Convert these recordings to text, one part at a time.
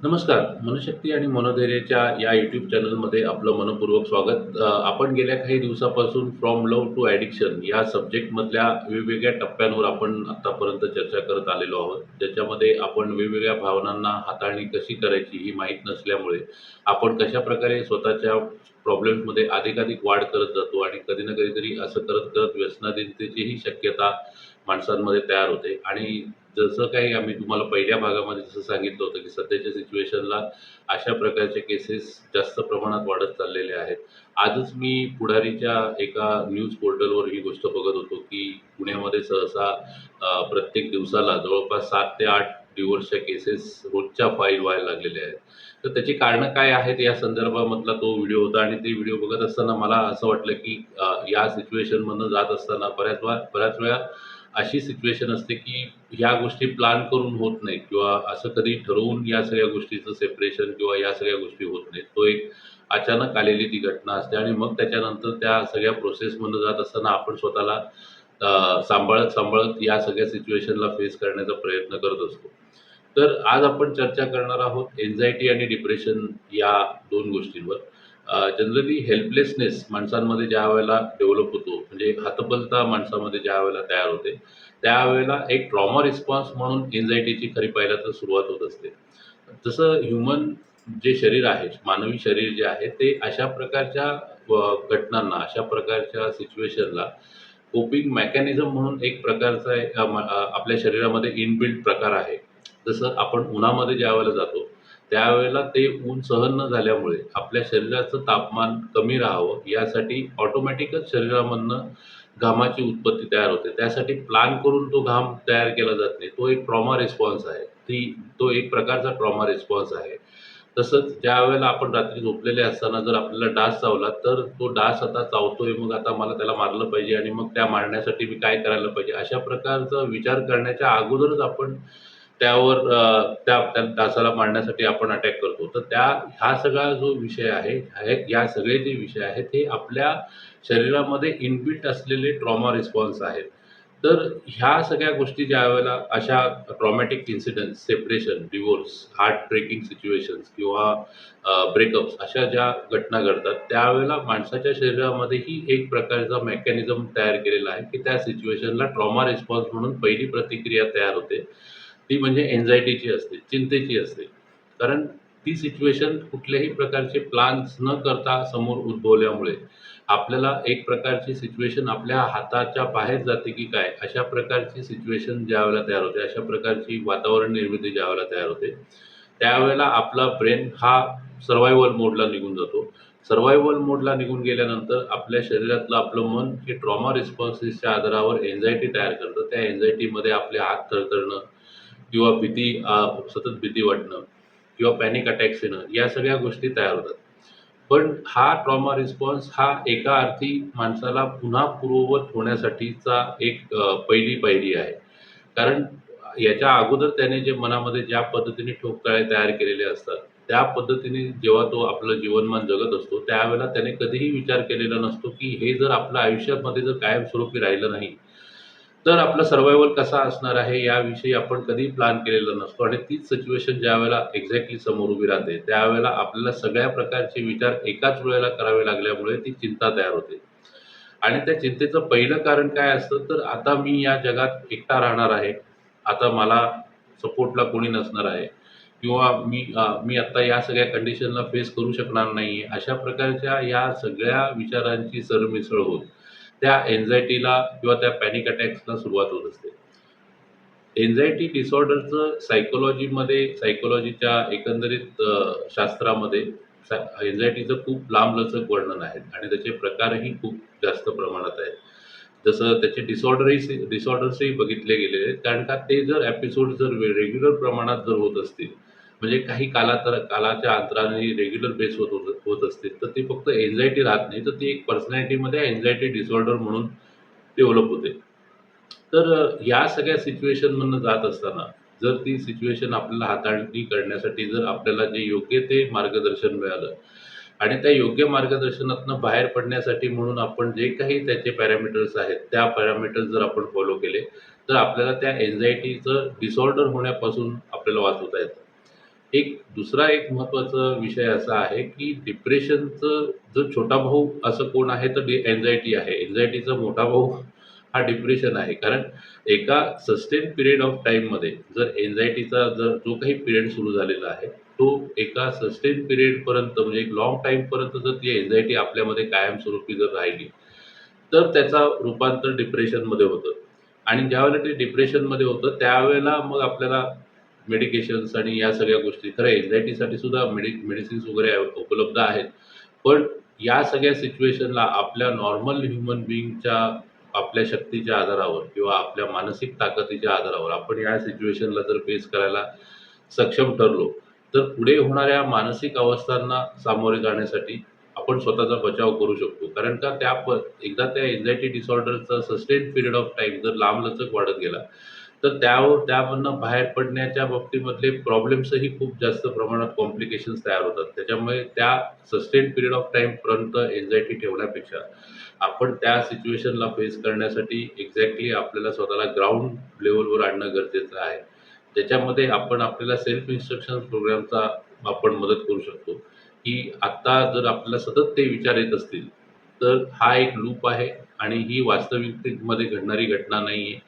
नमस्कार. मनशक्ती आणि मनोधैर्याच्या या यूट्यूब चॅनलमध्ये आपलं मनःपूर्वक स्वागत. आपण गेल्या काही दिवसापासून फ्रॉम लव्ह टू ॲडिक्शन या सब्जेक्टमधल्या वेगवेगळ्या टप्प्यांवर आपण आत्तापर्यंत चर्चा करत आलेलो आहोत. ज्याच्यामध्ये आपण वेगवेगळ्या भावनांना हाताळणी कशी करायची ही माहीत नसल्यामुळे आपण कशाप्रकारे स्वतःच्या प्रॉब्लेम्समध्ये अधिकाधिक वाढ करत जातो आणि कधी ना कधीतरी असं करत-करत व्यसनाधीनतेचीही शक्यता माणसांमध्ये तयार होते आणि जसं काही आम्ही तुम्हाला पहिल्या भागामध्ये जसं सांगितलं होतं, की सध्याच्या सिच्युएशनला अशा प्रकारचे केसेस जास्त प्रमाणात वाढत चाललेले आहेत. आजच मी पुढारीच्या एका न्यूज पोर्टलवर ही गोष्ट बघत होतो, की पुण्यामध्ये सहसा प्रत्येक दिवसाला जवळपास 7 ते 8 डिव्होर्सच्या केसेस रोजच्या फाईल व्हायला लागलेल्या आहेत. तर त्याची कारणं काय आहेत या संदर्भामधला तो व्हिडिओ होता आणि ते व्हिडिओ बघत असताना मला असं वाटलं, की या सिच्युएशनमधनं जात असताना बऱ्याच वेळा अशी सिच्युएशन असते, की ह्या गोष्टी प्लॅन करून होत नाहीत किंवा असं कधी ठरवून या सगळ्या गोष्टीचं सेपरेशन किंवा या सगळ्या गोष्टी होत नाहीत. तो एक अचानक आलेली ती घटना असते आणि मग त्याच्यानंतर त्या सगळ्या प्रोसेसमधनं जात असताना आपण स्वतःला सांभाळत या सगळ्या सिच्युएशनला फेस करण्याचा प्रयत्न करत असतो. तर आज आपण चर्चा करणार आहोत एन्झायटी आणि डिप्रेशन या 2 गोष्टींवर. जनरली हेल्पलेसनेस माणसांमध्ये ज्यावेळेला डेव्हलप होतो, म्हणजे हतबलता माणसामध्ये ज्यावेळेला तयार होते, त्यावेळेला एक ट्रॉमा रिस्पॉन्स म्हणून एन्झायटीची खरी पाहिलं तर सुरुवात होत असते. तसं ह्युमन जे शरीर आहे, मानवी शरीर जे आहे, ते अशा प्रकारच्या घटनांना, अशा प्रकारच्या सिच्युएशनला कोपिंग मेकॅनिझम म्हणून एक प्रकारचा आपल्या शरीरामध्ये इनबिल्ट प्रकार आहे. जसं आपण उन्हामध्ये ज्यावेळेला जातो, त्यावेळेला ते ऊन सहन न झाल्यामुळे आपल्या शरीराचं तापमान कमी राहावं यासाठी ऑटोमॅटिकच शरीरामधनं घामाची उत्पत्ती तयार होते. त्यासाठी प्लॅन करून तो घाम तयार केला जात नाही. तो एक ट्रॉमा रिस्पॉन्स आहे. तो एक प्रकारचा ट्रॉमा रिस्पॉन्स आहे. तसंच ज्यावेळेला आपण रात्री झोपलेले असताना जर आपल्याला डास चावला, तर तो डास आता चावतोय, मग आता मला त्याला मारलं पाहिजे आणि मग त्या मारण्यासाठी मी काय करायला पाहिजे? अशा प्रकारचा विचार करण्याच्या अगोदरच आपण त्यावर त्या त्या डासाला मारण्यासाठी आपण अटॅक करतो. तर हा सगळा जो विषय आहे, या सगळे जे विषय आहेत, हे आपल्या शरीरामध्ये इनबिल्ट असलेले ट्रॉमा रिस्पॉन्स आहेत. तर ह्या सगळ्या गोष्टी ज्यावेळेला अशा traumatic incidents, separation, divorce, heart breaking situations किंवा ब्रेकअप्स अशा ज्या घटना घडतात, त्यावेळेला माणसाच्या शरीरामध्येही एक प्रकारचा मेकॅनिझम तयार केलेला आहे, की त्या सिच्युएशनला ट्रॉमा रिस्पॉन्स म्हणून पहिली प्रतिक्रिया तयार होते. ती म्हणजे अँक्झायटीची असते, चिंतेची असते. कारण ती सिच्युएशन कुठल्याही प्रकारचे प्लॅन्स न करता समोर उद्भवल्यामुळे आपल्याला एक प्रकारची सिच्युएशन आपल्या हाताच्या बाहेर जाते की काय, अशा प्रकारची सिच्युएशन ज्यावेळेला तयार होते, अशा प्रकारची वातावरण निर्मिती ज्यावेळेला तयार होते, त्यावेळेला आपला ब्रेन हा सर्व्हायव्हल मोडला निघून जातो. सर्व्हायव्हल मोडला निघून गेल्यानंतर आपल्या शरीरातलं आपलं मन हे ट्रॉमा रिस्पॉन्सेसच्या आधारावर अँक्झायटी तयार करतं. त्या अँक्झायटीमध्ये आपले हात थरथरणं किंवा सतत भीती वाटणं किंवा पॅनिक अटॅक्स येणं, या सगळ्या गोष्टी तयार होतात. पण हा ट्रॉमा रिस्पॉन्स हा एका अर्थी माणसाला पुन्हा पूर्ववत होण्यासाठीचा एक पहिली पायरी आहे. कारण याच्या अगोदर त्याने जे मनामध्ये ज्या पद्धतीने ठोकताळे तयार केलेले असतात, त्या पद्धतीने जेव्हा तो आपलं जीवनमान जगत असतो, त्यावेळेला त्याने कधीही विचार केलेला नसतो, की हे जर आपल्या आयुष्यामध्ये जर कायमस्वरूपी राहिलं नाही, तर आपला सर्व्हायव्हल कसा असणार आहे याविषयी आपण कधीही प्लॅन केलेला नसतो आणि तीच सिच्युएशन ज्यावेळेला एक्झॅक्टली समोर उभी राहते, त्यावेळेला आपल्याला सगळ्या प्रकारचे विचार एकाच वेळेला करावे लागल्यामुळे ती चिंता तयार होते. आणि त्या चिंतेचं पहिलं कारण काय असतं, तर आता मी या जगात एकटा राहणार आहे. आता मला सपोर्टला कोणी नसणार आहे किंवा मी आता या सगळ्या कंडिशनला फेस करू शकणार नाहीये. अशा प्रकारच्या या सगळ्या विचारांची सरमिसळ होत त्या अँक्झायटीला किंवा त्या पॅनिक अटॅक्सला सुरुवात होत असते. एन्झायटी डिसऑर्डरचं सायकॉलॉजीच्या एकंदरीत शास्त्रामध्ये एन्झायटीचं खूप लांबलचक वर्णन आहे आणि त्याचे प्रकारही खूप जास्त प्रमाणात आहेत. जसं त्याचे डिसऑर्डर्सही बघितले गेलेले आहेत. कारण का ते जर एपिसोड जर रेग्युलर प्रमाणात जर होत असतील, म्हणजे काही कालाच्या अंतराने रेग्युलर बेस होत असतील, तर ती फक्त एन्झायटी राहत नाही, तर ती एक पर्सनॅलिटीमध्ये एन्झायटी डिसऑर्डर म्हणून डेव्हलप होते. तर या सगळ्या सिच्युएशनमधनं जात असताना जर ती सिच्युएशन आपल्याला हाताळणी करण्यासाठी जर आपल्याला जे योग्य ते मार्गदर्शन मिळालं आणि त्या योग्य मार्गदर्शनातनं बाहेर पडण्यासाठी म्हणून आपण जे काही त्याचे पॅरामीटर्स आहेत, त्या पॅरामीटर्स जर आपण फॉलो केले, तर आपल्याला त्या अँक्झायटीचं डिसऑर्डर होण्यापासून आपल्याला वाचवता येतं. एक दुसरा एक महत्त्वाचा विषय असा आहे, की डिप्रेशनचं जो छोटा भाऊ असं कोण आहे तर अँक्झायटी आहे. अँक्झायटीचा मोठा भाऊ हा डिप्रेशन आहे. कारण एका सस्टेन पिरियड ऑफ टाईममध्ये जर अँक्झायटीचा जर जो काही पिरियड सुरू झालेला आहे, तो एका सस्टेन पिरियडपर्यंत म्हणजे एक लाँग टाईमपर्यंत जर ती अँक्झायटी आपल्यामध्ये कायमस्वरूपी जर राहिली, तर त्याचं रूपांतर डिप्रेशनमध्ये होतं. आणि ज्यावेळेला ते डिप्रेशनमध्ये होतं, त्यावेळेला मग आपल्याला मेडिकेशन्स आणि या सगळ्या गोष्टी खरं अँक्झायटीसाठी सुद्धा मेडिसिन्स वगैरे उपलब्ध आहेत. पण या सगळ्या सिच्युएशनला आपल्या नॉर्मल ह्युमन बीइंगच्या आपल्या शक्तीच्या आधारावर किंवा आपल्या मानसिक ताकदीच्या आधारावर आपण या सिच्युएशनला जर फेस करायला सक्षम ठरलो, तर पुढे होणाऱ्या मानसिक अवस्थांना सामोरे जाण्यासाठी आपण स्वतःचा बचाव करू शकतो. कारण का एकदा त्या अँक्झायटी डिसऑर्डरचा सस्टेन पिरियड ऑफ टाईम जर लांबलचक वाढत गेला, तर त्यामधनं बाहेर पडण्याच्या बाबतीमधले प्रॉब्लेम्सही खूप जास्त प्रमाणात कॉम्प्लिकेशन्स तयार होतात. त्याच्यामुळे त्या सस्टेन पिरियड ऑफ टाईमपर्यंत अँक्झायटी ठेवण्यापेक्षा आपण त्या सिच्युएशनला फेस करण्यासाठी एक्झॅक्टली आपल्याला स्वतःला ग्राउंड लेव्हलवर आणणं गरजेचं आहे. त्याच्यामध्ये आपण आपल्याला सेल्फ इन्स्ट्रक्शन प्रोग्रामचा आपण मदत करू शकतो, की आत्ता जर आपल्याला सतत ते विचार येत असतील, तर हा एक लूप आहे आणि ही वास्तविकतेमध्ये घडणारी घटना नाहीये.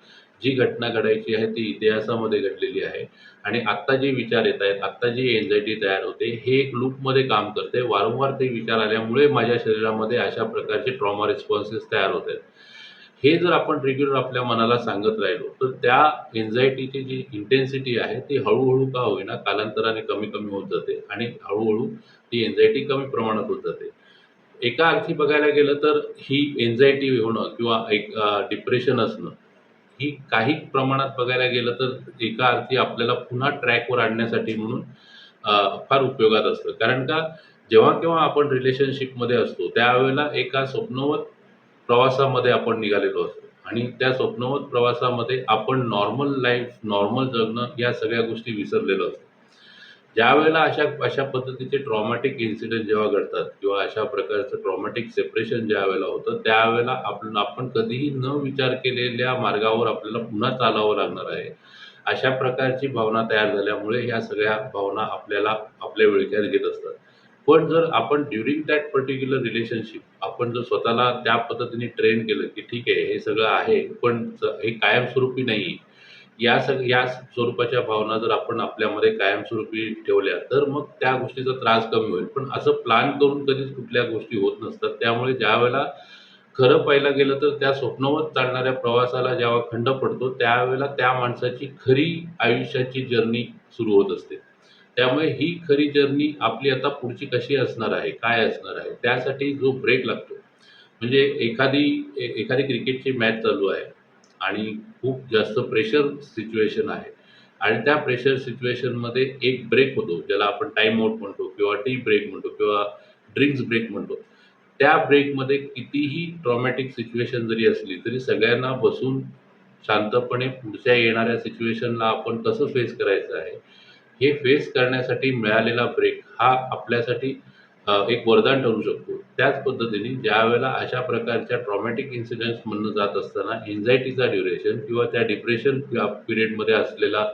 जी घटना घडायची आहे ती इतिहासामध्ये घडलेली आहे आणि आत्ता जे विचार येत आहेत, आत्ता जी अँक्झायटी तयार होते, हे एक लूपमध्ये काम करते. वारंवार ते विचार आल्यामुळे माझ्या शरीरामध्ये अशा प्रकारचे ट्रॉमा रिस्पॉन्सेस तयार होत आहेत. हे जर आपण रेग्युलर आपल्या मनाला सांगत राहिलो, तर त्या अँक्झायटीची जी इंटेन्सिटी आहे, ती हळू का होईना कालांतराने कमी-कमी होत जाते आणि हळू ती अँक्झायटी कमी प्रमाणात होत जाते. एका अर्थी बघायला गेलं तर ही अँक्झायटी होणं किंवा एक डिप्रेशन असणं, ही काही प्रमाणात बघायला गेलं तर एका अर्थी आपल्याला पुन्हा ट्रॅकवर आणण्यासाठी म्हणून फार उपयोगात असतं. कारण का जेव्हा-केव्हा आपण रिलेशनशिपमध्ये असतो, त्यावेळेला एका स्वप्नवत प्रवासामध्ये आपण निघालेलो असतो आणि त्या स्वप्नवत प्रवासामध्ये आपण नॉर्मल लाईफ, नॉर्मल जगणं या सगळ्या गोष्टी विसरलेलो असतो. ज्यावेळेला अशा अशा पद्धतीचे ट्रॉमॅटिक इन्सिडेंट जेव्हा घडतात किंवा अशा प्रकारचं ट्रॉमॅटिक सेपरेशन ज्यावेळेला होतं, त्यावेळेला आपण कधीही न विचार केलेल्या मार्गावर आपल्याला पुन्हा चालावं लागणार आहे. अशा प्रकारची भावना तयार झाल्यामुळे ह्या सगळ्या भावना आपल्याला आपल्या विळख्यात घेत असतात. पण जर आपण ड्युरिंग दॅट पर्टिक्युलर रिलेशनशिप आपण जर स्वतःला त्या पद्धतीने ट्रेन केलं, की ठीक आहे हे सगळं आहे, पण हे कायमस्वरूपी नाहीये. या स्वरूपाच्या भावना जर आपण आपल्यामध्ये कायमस्वरूपी ठेवल्या, तर मग त्या गोष्टीचा त्रास कमी होईल. पण असं प्लॅन करून कधीच कुठल्या गोष्टी होत नसतात. त्यामुळे ज्यावेळेला खरं पाहायला गेलं तर त्या स्वप्नवत चालणाऱ्या प्रवासाला जेव्हा खंड पडतो, त्यावेळेला त्या माणसाची खरी आयुष्याची जर्नी सुरू होत असते. त्यामुळे ही खरी जर्नी आपली आता पुढची कशी असणार आहे, काय असणार आहे, त्यासाठी जो ब्रेक लागतो. म्हणजे एखादी क्रिकेटची मॅच चालू आहे आणि खूप जास्त प्रेशर सिच्युएशन आहे आणि त्या प्रेशर सिच्युएशनमध्ये एक ब्रेक होतो, ज्याला आपण टाईम आउट म्हणतो किंवा टी ब्रेक म्हणतो किंवा ड्रिंक्स ब्रेक म्हणतो. त्या ब्रेकमध्ये कितीही ट्रॉमॅटिक सिच्युएशन जरी असली, तरी सगळ्यांना बसून शांतपणे पुढच्या येणाऱ्या सिच्युएशनला आपण कसं फेस करायचं आहे, हे फेस करण्यासाठी मिळालेला ब्रेक हा आपल्यासाठी एक वरदान ठरू शकतो. त्याच पद्धतीने ज्यावेळेला अशा प्रकारच्या ट्रॉमॅटिक इन्सिडेंट्समधनं जात असताना अँक्झायटीचा ड्युरेशन किंवा त्या डिप्रेशन पिरियडमध्ये असलेला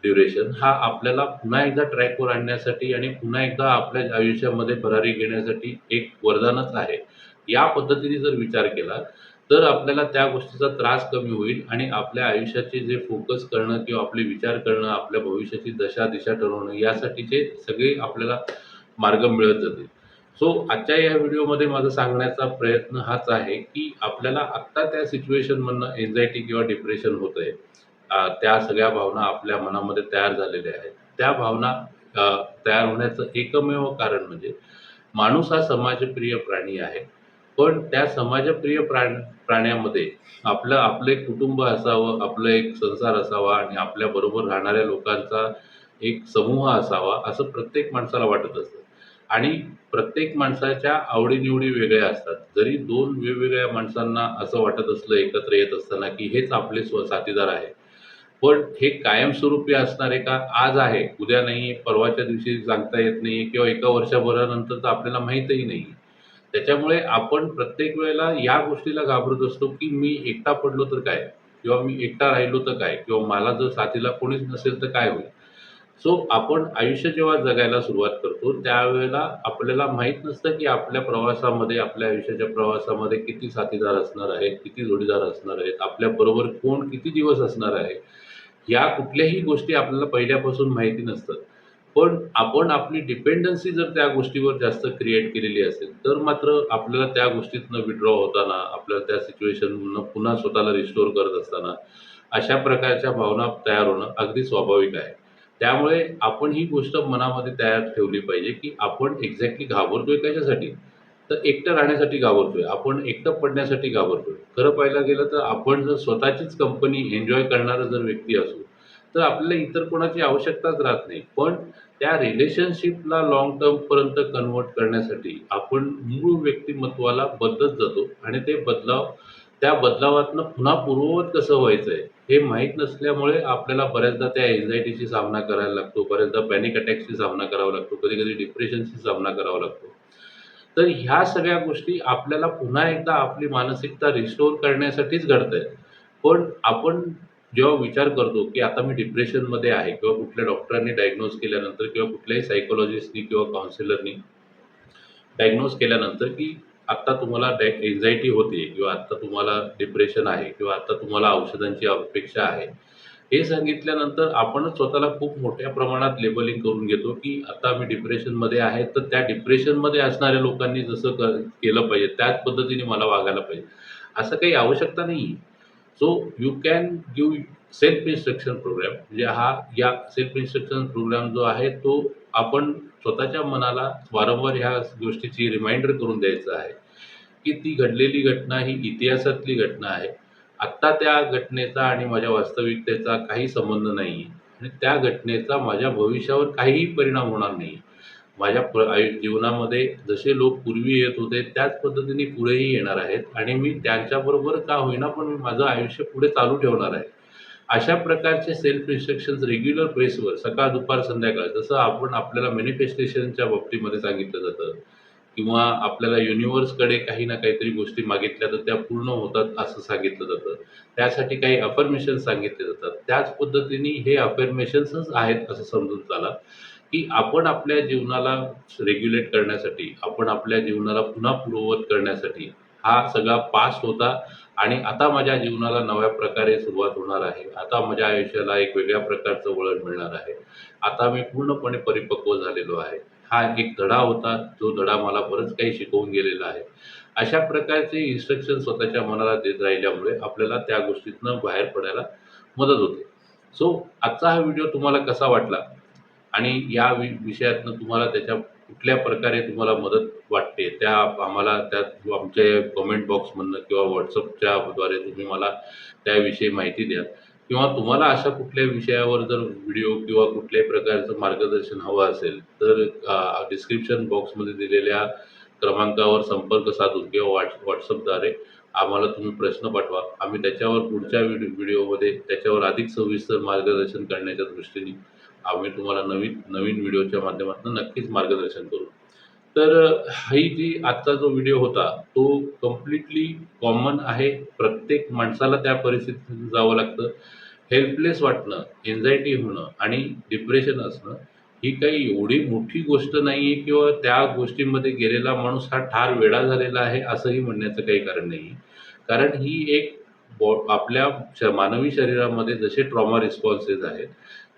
ड्युरेशन हा आपल्याला पुन्हा एकदा ट्रॅकवर आणण्यासाठी आणि पुन्हा एकदा आपल्या आयुष्यामध्ये भरारी घेण्यासाठी एक वरदानच आहे. या पद्धतीने जर विचार केला, तर आपल्याला त्या गोष्टीचा त्रास कमी होईल आणि आपल्या आयुष्याचे जे फोकस करणं किंवा आपले विचार करणं, आपल्या भविष्याची दशा-दिशा ठरवणं यासाठीचे सगळे आपल्याला मार्ग मिळत जातील. सो आजच्या या व्हिडिओमध्ये माझा सांगण्याचा प्रयत्न हाच आहे, की आपल्याला आत्ता त्या सिच्युएशनमधनं अँक्झायटी किंवा डिप्रेशन होतंय. त्या सगळ्या भावना आपल्या मनामध्ये तयार झालेल्या आहेत. त्या भावना तयार होण्याचं एकमेव कारण म्हणजे माणूस हा समाजप्रिय प्राणी आहे. पण त्या समाजप्रिय प्राण्यामध्ये आपलं एक कुटुंब असावं, आपलं एक संसार असावा आणि आपल्याबरोबर राहणाऱ्या लोकांचा एक समूह असावा, असं प्रत्येक माणसाला वाटत असतं. आणि प्रत्येक माणसाच्या आवडी वेगळ्या असतात. जरी 2 वेगवेगळ्या माणसांना असं वाटत असलं एकत्र येत असताना, की हेच आपले साथीदार आहे. पण हे कायमस्वरूपी असणार आहे का? आज आहे, उद्या नाहीये, परवाच्या दिवशी सांगता येत नाहीये किंवा एका वर्षभरानंतर तर आपल्याला माहीतही नाहीये. त्याच्यामुळे आपण प्रत्येक वेळेला या गोष्टीला घाबरत असतो, की मी एकटा पडलो तर काय? किंवा मी एकटा राहिलो तर काय? किंवा मला जर साथीला कोणीच नसेल तर काय होईल? सो आपण आयुष्य जेव्हा जगायला सुरुवात करतो, त्यावेळेला आपल्याला माहीत नसतं, की आपल्या प्रवासामध्ये, आपल्या आयुष्याच्या प्रवासामध्ये किती साथीदार असणार आहेत, किती जोडीदार असणार आहेत, आपल्याबरोबर कोण किती दिवस असणार आहे. या कुठल्याही गोष्टी आपल्याला पहिल्यापासून माहिती नसतात. पण आपण आपली डिपेंडन्सी जर त्या गोष्टीवर जास्त क्रिएट केलेली असेल, तर मात्र आपल्याला त्या गोष्टीतनं विथड्रॉ होताना, आपल्याला त्या सिच्युएशनमधनं पुन्हा स्वतःला रिस्टोअर करत असताना, अशा प्रकारच्या भावना तयार होणं अगदी स्वाभाविक आहे. त्यामुळे आपण ही गोष्ट मनामध्ये तयार ठेवली पाहिजे, की आपण एक्झॅक्टली घाबरतोय कशासाठी? तर एकटं राहण्यासाठी घाबरतोय. आपण एकटं पडण्यासाठी घाबरतोय. खरं पाहायला गेलं तर आपण जर स्वतःचीच कंपनी एन्जॉय करणारा जर व्यक्ती असू, तर आपल्याला इतर कोणाची आवश्यकताच राहत नाही. पण त्या रिलेशनशिपला लाँग टर्मपर्यंत कन्व्हर्ट करण्यासाठी आपण मूळ व्यक्तिमत्त्वाला बदलत जातो आणि ते बदलाव त्या बदलावातनं पुन्हा पूर्ववत कसं व्हायचंय, हे माहीत नसल्यामुळे आपल्याला बऱ्याचदा त्या अँक्झायटीशी सामना करायला लागतो. बऱ्याचदा पॅनिक अटॅकशी सामना करावा लागतो. कधी-कधी डिप्रेशनशी सामना करावा लागतो. तर ह्या सगळ्या गोष्टी आपल्याला पुन्हा एकदा आपली मानसिकता रिस्टोअर करण्यासाठीच घडतायत. पण आपण जेव्हा विचार करतो, की आता मी डिप्रेशनमध्ये आहे किंवा कुठल्या डॉक्टरांनी डायग्नोज केल्यानंतर किंवा कुठल्याही सायकॉलॉजिस्टनी किंवा काउन्सिलरनी डायग्नोज केल्यानंतर, की आत्ता तुम्हाला अँक्झायटी होते किंवा आत्ता तुम्हाला डिप्रेशन आहे किंवा आत्ता तुम्हाला औषधांची अपेक्षा आहे. हे सांगितल्यानंतर आपणच स्वतःला खूप मोठ्या प्रमाणात लेबलिंग करून घेतो, की आता मी डिप्रेशनमध्ये आहे, तर त्या डिप्रेशनमध्ये असणाऱ्या लोकांनी जसं केलं पाहिजे, त्याच पद्धतीने मला वागायला पाहिजे. असं काही आवश्यकता नाहीये. So you can give self instruction program म्हणजे या सेल्फ इन्स्ट्रक्शन प्रोग्राम जो आहे, तो आपण स्वतःच्या मनाला वारंवार ह्या गोष्टीची रिमाइंडर करून द्यायचं आहे, की ती घडलेली घटना ही इतिहासातली घटना आहे. आत्ता त्या घटनेचा आणि माझ्या वास्तविकतेचा काही संबंध नाहीये आणि त्या घटनेचा माझ्या भविष्यावर काहीही परिणाम होणार नाही. माझ्या जीवनामध्ये जसे लोक पूर्वी येत होते, त्याच पद्धतीने पुढेही येणार आहेत आणि मी त्यांच्याबरोबर का होईना, पण मी माझं आयुष्य पुढे चालू ठेवणार आहे. अशा प्रकारचे सेल्फ इन्स्ट्रक्शन्स रेग्युलर बेसवर सकाळ, दुपार, संध्याकाळ जसं आपल्याला मॅनिफेस्टेशनच्या बाबतीमध्ये सांगितलं जातं किंवा आपल्याला युनिव्हर्सकडे काही ना काहीतरी गोष्टी मागितल्या तर त्या पूर्ण होतात असं सांगितलं जातं. त्यासाठी काही अफर्मेशन्स सांगितले जातात. त्याच पद्धतीने हे अफर्मेशन्सच आहेत असं समजून चाला, की आपण आपल्या जीवनाला रेग्युलेट करण्यासाठी, आपण आपल्या जीवनाला पुन्हा पूर्ववत करण्यासाठी हा सगळा पास्ट होता आणि आता माझ्या जीवनाला नव्या प्रकारे सुरुवात होणार आहे. आता माझ्या आयुष्याला एक वेगळ्या प्रकारचं वळण मिळणार आहे. आता मी पूर्णपणे परिपक्व झालेलो आहे. हा एक धडा होता, जो धडा मला बरंच काही शिकवून गेलेला आहे. अशा प्रकारचे इन्स्ट्रक्शन स्वतःच्या मनाला देत राहिल्यामुळे आपल्याला त्या गोष्टीतनं बाहेर पडायला मदत होते. सो आजचा हा व्हिडिओ तुम्हाला कसा वाटला? आणि या विषयातनं तुम्हाला त्याच्या कुठल्या प्रकारे तुम्हाला मदत वाटते, त्या आम्हाला त्यात आमच्या कमेंट बॉक्समधनं किंवा WhatsAppच्या द्वारे तुम्ही मला त्याविषयी माहिती द्या किंवा तुम्हाला अशा कुठल्या विषयावर जर व्हिडिओ किंवा कुठल्याही प्रकारचं मार्गदर्शन हवं असेल, तर डिस्क्रिप्शन बॉक्समध्ये दिलेल्या क्रमांकावर संपर्क साधून किंवा WhatsAppद्वारे आम्हाला तुम्ही प्रश्न पाठवा. आम्ही त्याच्यावर पुढच्या व्हिडिओमध्ये त्याच्यावर अधिक सविस्तर मार्गदर्शन करण्याच्या दृष्टीने आम्ही तुम्हाला नवीन नवीन व्हिडिओच्या माध्यमातून नक्कीच मार्गदर्शन करू. तर ही जी आजचा जो व्हिडिओ होता, तो कंप्लीटली कॉमन आहे. प्रत्येक माणसाला त्या परिस्थितीतून जावं लागतं. हेल्पलेस वाटणं, अँक्झायटी होणं आणि डिप्रेशन असणं, ही काही एवढी मोठी गोष्ट नाहीये किंवा त्या गोष्टींमध्ये गेलेला माणूस हा ठार वेडा झालेला आहे, असंही म्हणण्याचं काही कारण नाहीये. कारण ही एक आपल्या मानवी शरीरामध्ये जसे ट्रॉमा रिस्पॉन्सेस आहेत,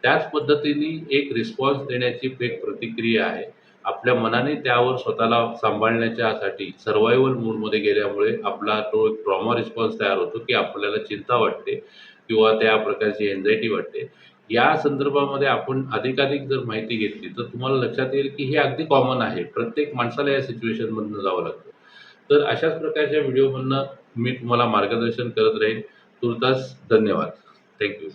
त्याच पद्धतीने एक रिस्पॉन्स देण्याची एक प्रतिक्रिया आहे. आपल्या मनाने त्यावर स्वतःला सांभाळण्याच्यासाठी सर्व्हायव्हल मोडमध्ये गेल्यामुळे आपला तो एक ट्रॉमा रिस्पॉन्स तयार होतो, की आपल्याला चिंता वाटते किंवा त्या प्रकारची अँक्झायटी वाटते. या संदर्भामध्ये आपण अधिकाधिक जर माहिती घेतली, तर तुम्हाला लक्षात येईल, की हे अगदी कॉमन आहे. प्रत्येक माणसाला या सिच्युएशनमधनं जावं लागतं. तर अशाच प्रकारच्या व्हिडिओमधनं मी तुम्हाला मार्गदर्शन करत राहीन. तूर्तास धन्यवाद. Thank you.